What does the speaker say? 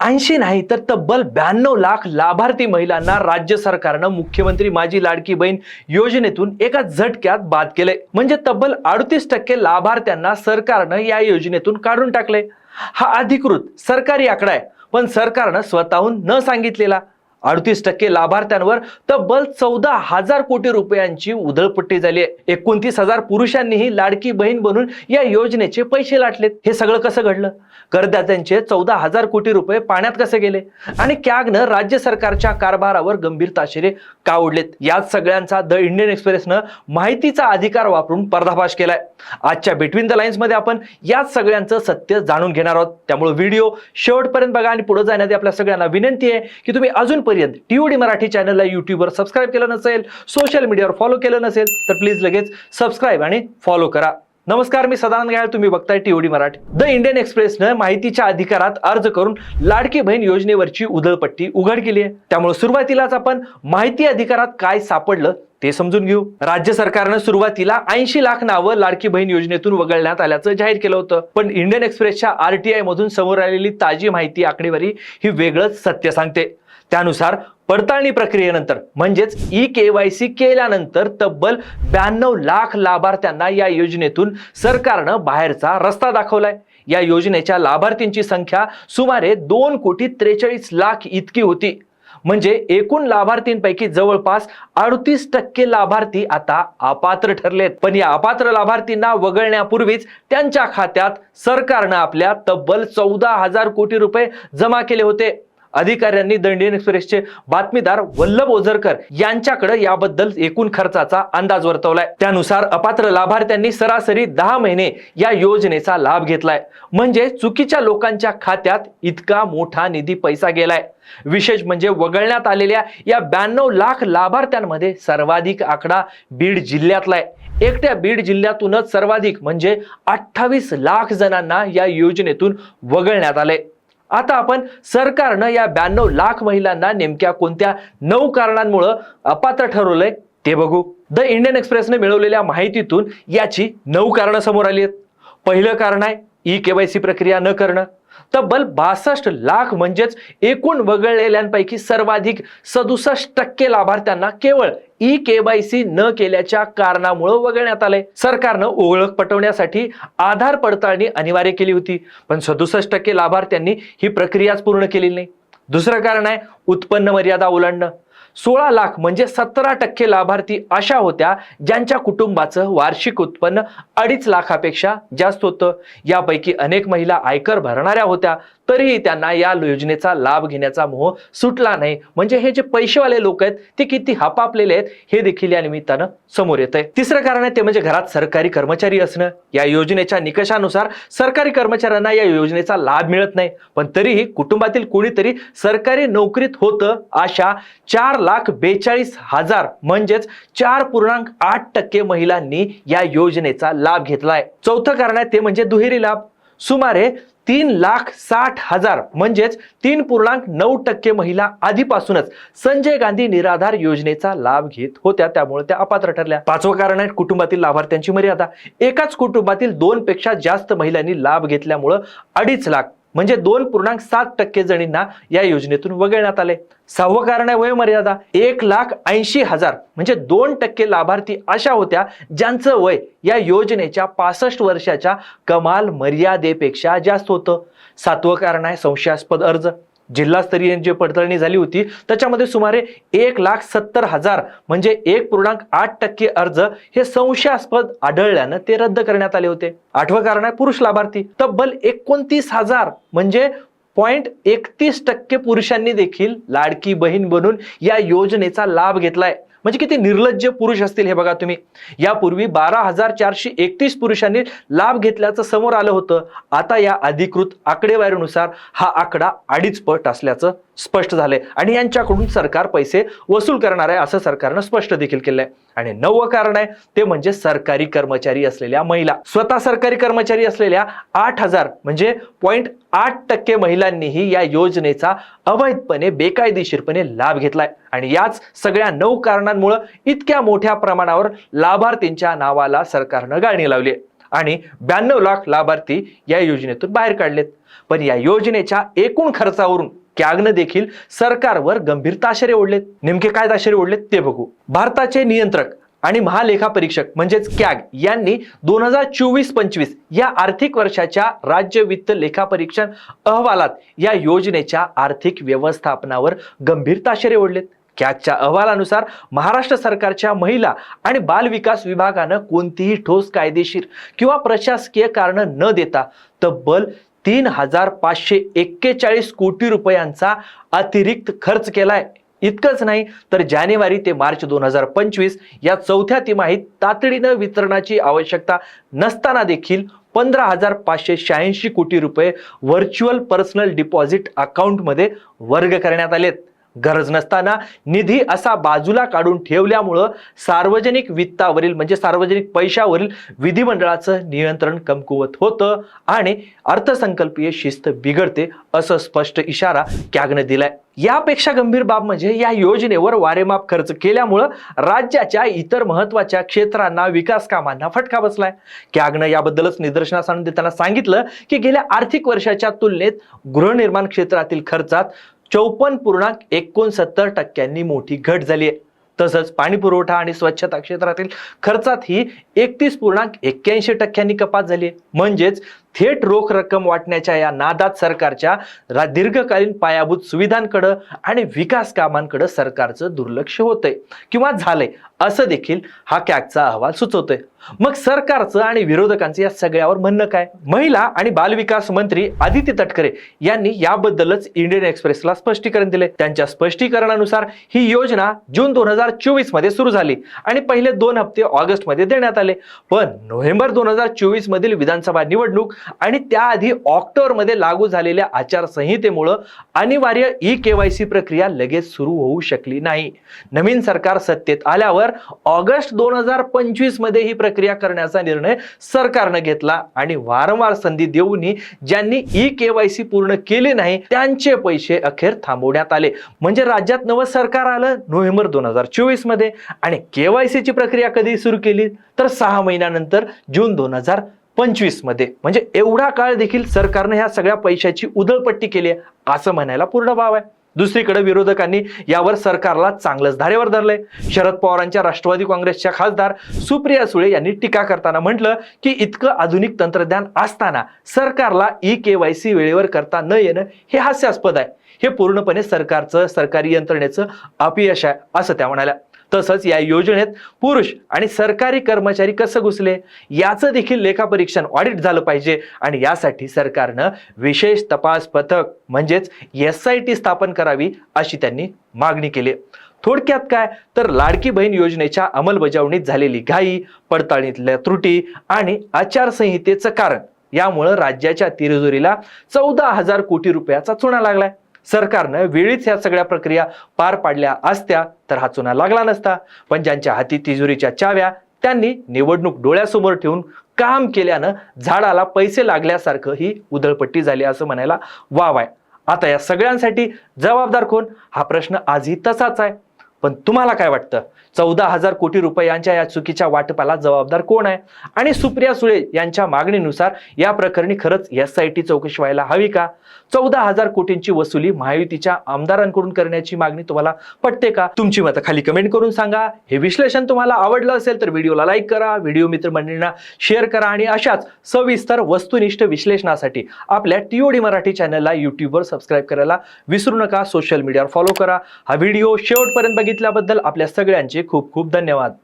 80 नाही तर तब्बल 92 लाख लाभार्थी महिलांना राज्य सरकारनं मुख्यमंत्री माझी लाडकी बहीण योजनेतून एका झटक्यात बाद केले। म्हणजे तब्बल 38% लाभार्थ्यांना सरकारनं या योजनेतून काढून टाकले। हा अधिकृत सरकारी आकडा आहे, पण सरकारनं स्वतःहून न सांगितलेला। 38% लाभार्थ्यांवर तब्बल 14,000 कोटी रुपयांची उधळपट्टी झाली आहे। 29,000 पुरुषांनीही लाडकी बहीण बनून या योजनेचे पैसे लाटलेत। हे सगळं कसं घडलं? करदात्यांचे 14,000 कोटी रुपये पाण्यात कसे गेले? आणि कॅगनं राज्य सरकारच्या कारभारावर गंभीर ताशेरे का ओढलेत? याच सगळ्यांचा द इंडियन एक्सप्रेसनं माहितीचा अधिकार वापरून पर्दाफाश केलाय। आजच्या बिटवीन द लाईन्स मध्ये आपण याच सगळ्यांचं सत्य जाणून घेणार आहोत। त्यामुळे व्हिडिओ शेवटपर्यंत बघा आणि पुढे जाण्याआधी आपल्या सगळ्यांना विनंती आहे की तुम्ही अजूनपर्यंत टीओडी मराठी चॅनलला युट्यूबवर सबस्क्राईब केलं नसेल, सोशल मीडियावर फॉलो केलं नसेल तर प्लीज लगेच सबस्क्राईब आणि फॉलो करा। नमस्कार, मी सदानंद गायळ, तुम्ही बघताय टीओडी मराठी। द इंडियन एक्सप्रेसनं माहितीच्या अधिकारात अर्ज करून लाडकी बहीण योजनेवरची उधळपट्टी उघड केली आहे। त्यामुळे सुरुवातीलाच आपण माहिती अधिकारात काय सापडलं ते समजून घेऊ। राज्य सरकारनं सुरुवातीला 80 लाख नावं लाडकी बहीण योजनेतून वगळण्यात आल्याचं जाहीर केलं होतं, पण इंडियन एक्सप्रेसच्या आरटीआय मधून समोर आलेली ताजी माहिती आकडेवारी ही वेगळंच सत्य सांगते। त्यानुसार पडताळणी प्रक्रियेनंतर म्हणजेच ई-केवायसी केल्यानंतर तब्बल 92 लाख लाभार्थ्यांना या योजनेतून सरकारनं बाहेरचा रस्ता दाखवलाय। या योजनेच्या लाभार्थींची संख्या सुमारे 2,43,00,000 इतकी होती। म्हणजे एकूण लाभार्थींपैकी जवळपास 38% लाभार्थी आता अपात्र ठरलेत। पण या अपात्र लाभार्थींना वगळण्यापूर्वीच त्यांच्या खात्यात सरकारनं आपल्या तब्बल 14,000 कोटी रुपये जमा केले होते। अधिकाऱ्यांनी द इंडियन एक्सप्रेसचे बातमीदार वल्लभ ओझरकर यांच्याकडे याबद्दल एकूण खर्चाचा अंदाज वर्तवलाय। त्यानुसार अपात्र लाभार्थ्यांनी सरासरी 10 महिने या योजनेचा लाभ घेतलाय। म्हणजे चुकीच्या लोकांच्या खात्यात इतका मोठा निधी पैसा गेलाय। विशेष म्हणजे वगळण्यात आलेल्या या 92 लाख लाभार्थ्यांमध्ये सर्वाधिक आकडा बीड जिल्ह्यातला आहे। एकट्या बीड जिल्ह्यातूनच सर्वाधिक म्हणजे 28 लाख जणांना या योजनेतून वगळण्यात आले। आता आपण सरकारनं या 92 लाख महिलांना नेमक्या कोणत्या 9 कारणांमुळे अपात्र ठरवलंय ते बघू। द इंडियन एक्सप्रेसने मिळवलेल्या माहितीतून याची 9 कारणं समोर आली आहेत। पहिलं कारण आहे ई-केवायसी प्रक्रिया न करणं। तब्बल 62 लाख म्हणजेच एकूण वगळलेल्यांपैकी सर्वाधिक 67% लाभार्थ्यांना केवळ ई-केवायसी न केल्याच्या कारणामुळे वगळण्यात आले। सरकारनं ओळख पटवण्यासाठी आधार पडताळणी अनिवार्य केली होती, पण 67% लाभार्थ्यांनी ही प्रक्रियाच पूर्ण केलेली नाही। दुसरं कारण आहे उत्पन्न मर्यादा ओलांडणं। 16 लाख म्हणजे 17% लाभार्थी अशा होत्या ज्यांच्या कुटुंबाचं वार्षिक उत्पन्न 2.5 लाखापेक्षा जास्त होतं। यापैकी अनेक महिला आयकर भरणाऱ्या होत्या, तरीही त्यांना या योजनेचा लाभ घेण्याचा मोह सुटला नाही। म्हणजे हे जे पैसेवाले लोक आहेत ते किती हपापलेले आहेत हे देखील या निमित्तानं समोर येत आहे। तिसरं कारण आहे ते म्हणजे घरात सरकारी कर्मचारी असणं। या योजनेच्या निकषानुसार सरकारी कर्मचाऱ्यांना या योजनेचा लाभ मिळत नाही, पण तरीही कुटुंबातील कोणीतरी सरकारी नोकरीत होतं अशा 4,42,000 म्हणजेच 4.8% महिलांनी या योजनेचा लाभ घेतलाय। चौथं कारण आहे ते म्हणजे दुहेरी लाभ। सुमारे 3,60,000 म्हणजेच 3.9% महिला आधीपासूनच संजय गांधी निराधार योजनेचा लाभ घेत होत्या, त्यामुळे त्या अपात्र ठरल्या। पाचवं कारण आहे कुटुंबातील लाभार्थ्यांची मर्यादा। एकाच कुटुंबातील 2 पेक्षा जास्त महिलांनी लाभ घेतल्यामुळे 2.5 लाख म्हणजे 2.7% जणींना या योजनेतून वगळण्यात आले। सहावं कारण आहे वयोमर्यादा। 1,80,000 म्हणजे 2% लाभार्थी अशा होत्या ज्यांचं वय या योजनेच्या 65 वर्षाच्या कमाल मर्यादेपेक्षा जास्त होतं। सातवं कारण आहे संशयास्पद अर्ज। जिल्हास्तरीय जी पडताळणी झाली होती त्याच्यामध्ये सुमारे 1,70,000 म्हणजे 1.8% अर्ज हे संशयास्पद आढळल्यानं ते रद्द करण्यात आले होते। आठवं कारण आहे पुरुष लाभार्थी। तब्बल 29,000 म्हणजे 0.31% पुरुषांनी देखील लाडकी बहीण बनून या योजनेचा लाभ घेतलाय। म्हणजे किती निर्लज्ज पुरुष असतील हे बघा तुम्ही। यापूर्वी 12,431 पुरुषांनी लाभ घेतल्याचं समोर आलं होतं। आता या अधिकृत आकडेवारीनुसार हा आकडा 2.5 पट असल्याचं स्पष्ट झालंय आणि यांच्याकडून सरकार पैसे वसूल करणार आहे असं सरकारनं स्पष्ट देखील केलंय। आणि 9वं कारण आहे ते म्हणजे सरकारी कर्मचारी असलेल्या महिला। स्वतः सरकारी कर्मचारी असलेल्या 8,000 म्हणजे 0.8% महिलांनीही या योजनेचा अवैधपणे बेकायदेशीरपणे लाभ घेतलाय। आणि याच सगळ्या 9 कारणांमुळे इतक्या मोठ्या प्रमाणावर लाभार्थींच्या नावाला सरकारनं गाळणी लावली। आणि 92 लाख लाभार्थी या योजनेतून बाहेर काढलेत. पण या योजनेच्या एकूण खर्चावरून कॅगनं देखील सरकारवर गंभीर ताशेरे ओढलेत. नेमके काय ताशेरे ओढलेत ते बघू. भारताचे नियंत्रक आणि महालेखा परीक्षक म्हणजेच कॅग यांनी 2024-25 या आर्थिक वर्षाच्या राज्य वित्त लेखापरीक्षण अहवालात या योजनेच्या आर्थिक व्यवस्थापनावर गंभीर ताशेरे ओढलेत. कॅगच्या अहवालानुसार महाराष्ट्र सरकारच्या महिला आणि बाल विकास विभागानं कोणतीही ठोस कायदेशीर किंवा प्रशासकीय कारण न देता तब्बल 3,541 कोटी रुपयांचा अतिरिक्त खर्च केलाय. इतकंच नाही तर जानेवारी ते मार्च 2025 या चौथ्या तिमाहीत तातडीनं वितरणाची आवश्यकता नसताना देखील 15,586 कोटी रुपये व्हर्च्युअल पर्सनल डिपॉझिट अकाउंटमध्ये वर्ग करण्यात आलेत. गरज नसताना निधी असा बाजूला काढून ठेवल्यामुळं सार्वजनिक वित्तावरील म्हणजे सार्वजनिक पैशावरील विधिमंडळाचं नियंत्रण कमकुवत होतं आणि अर्थसंकल्पीय शिस्त बिघडते असं स्पष्ट इशारा कॅगनं दिलाय. यापेक्षा गंभीर बाब म्हणजे या योजनेवर वारेमाप खर्च केल्यामुळं राज्याच्या इतर महत्वाच्या क्षेत्रांना विकास कामांना फटका बसलाय. कॅगनं याबद्दलच निदर्शनास आणून देताना सांगितलं की गेल्या आर्थिक वर्षाच्या तुलनेत गृहनिर्माण क्षेत्रातील खर्चात 54.69% मोठी घट झाली आहे. तसंच पाणी पुरवठा आणि स्वच्छता क्षेत्रातील खर्चातही 31.81% कपात झाली आहे. म्हणजेच थेट रोख रक्कम वाटण्याच्या या नादात सरकारच्या दीर्घकालीन पायाभूत सुविधांकडे आणि विकास कामांकडे सरकारचं दुर्लक्ष होतंय किंवा झालंय असं देखील हा कॅगचा अहवाल सुचवतोय. मग सरकारचं आणि विरोधकांचं या सगळ्यावर म्हणणं काय? महिला आणि बालविकास मंत्री अदिती तटकरे यांनी याबद्दलच इंडियन एक्सप्रेसला स्पष्टीकरण दिले. त्यांच्या स्पष्टीकरणानुसार ही योजना जून 2024 मध्ये सुरू झाली आणि पहिले 2 हप्ते ऑगस्ट मध्ये देण्यात आले. पण नोव्हेंबर 2024 मधील विधानसभा निवडणूक आणि त्याआधी ऑक्टोबर मध्ये लागू झालेल्या आचारसंहितेमुळे अनिवार्य ई-केवायसी प्रक्रिया लगेच सुरू होऊ शकली नाही. नवीन सरकार सत्तेत आल्यावर ऑगस्ट 2025 मध्ये ही प्रक्रिया करण्याचा निर्णय सरकारने घेतला आणि वारंवार संधी देऊनही ज्यांनी ई-केवायसी पूर्ण केले नाही त्यांचे पैसे अखेर थांबवण्यात आले. म्हणजे राज्यात नवं सरकार आलं नोव्हेंबर 2024 मध्ये आणि केवायसीची प्रक्रिया कधी सुरू केली तर 6 महिन्यानंतर जून 2025 मध्ये. म्हणजे एवढा काळ देखील सरकारने ह्या सगळ्या पैशाची उधळपट्टी केली असं म्हणायला पूर्ण वाव आहे. दुसरीकडे विरोधकांनी यावर सरकारला चांगलंच धारेवर धरलंय. शरद पवारांच्या राष्ट्रवादी काँग्रेसच्या खासदार सुप्रिया सुळे यांनी टीका करताना म्हटलं की इतकं आधुनिक तंत्रज्ञान असताना सरकारला ई-केवायसी वेळेवर करता न येणं हे हास्यास्पद आहे. हे पूर्णपणे सरकारचं सरकारी यंत्रणेचं अपयश आहे असं त्या म्हणाल्या. तसंच या योजनेत पुरुष आणि सरकारी कर्मचारी कसं घुसले याचं देखील लेखापरीक्षण ऑडिट झालं पाहिजे आणि यासाठी सरकारनं विशेष तपास पथक म्हणजेच SIT स्थापन करावी अशी त्यांनी मागणी केली. थोडक्यात काय तर लाडकी बहीण योजनेच्या अंमलबजावणीत झालेली घाई, पडताळणीतल्या त्रुटी आणि आचारसंहितेचं कारण यामुळे राज्याच्या तिजोरीला 14,000 कोटी रुपयाचा चुना लागलाय. सरकारनं वेळीच या सगळ्या प्रक्रिया पार पाडल्या असत्या तर हा चुना लागला नसता. पण ज्यांच्या हाती तिजोरीच्या चाव्या त्यांनी निवडणूक डोळ्यासमोर ठेवून काम केल्यानं झाडाला पैसे लागल्यासारखं ही उधळपट्टी झाली असं म्हणायला वाव आहे. आता या सगळ्यांसाठी जबाबदार कोण हा प्रश्न आजही तसाच आहे. पण तुम्हाला काय वाटतं? 14,000 कोटी रुपयांच्या या चुकीच्या वाटपाला जबाबदार कोण आहे? आणि सुप्रिया सुळे यांच्या मागणीनुसार या प्रकरणी खरंच SIT चौकशी व्हायला हवी का? 14,000 कोटींची वसुली महायुतीच्या आमदारांकडून करण्याची मागणी तुम्हाला पटते का? तुमची मतं खाली कमेंट करून सांगा. हे विश्लेषण तुम्हाला आवडलं असेल तर व्हिडिओला लाईक करा, व्हिडिओ मित्रमंडळींना शेअर करा आणि अशाच सविस्तर वस्तुनिष्ठ विश्लेषणासाठी आपल्या TOD मराठी चॅनलला YouTubeवर सबस्क्राईब करायला विसरू नका. सोशल मीडियावर फॉलो करा. हा व्हिडिओ शेवटपर्यंत बघितल्याबद्दल आपल्या सगळ्यांचे खूप खूप धन्यवाद.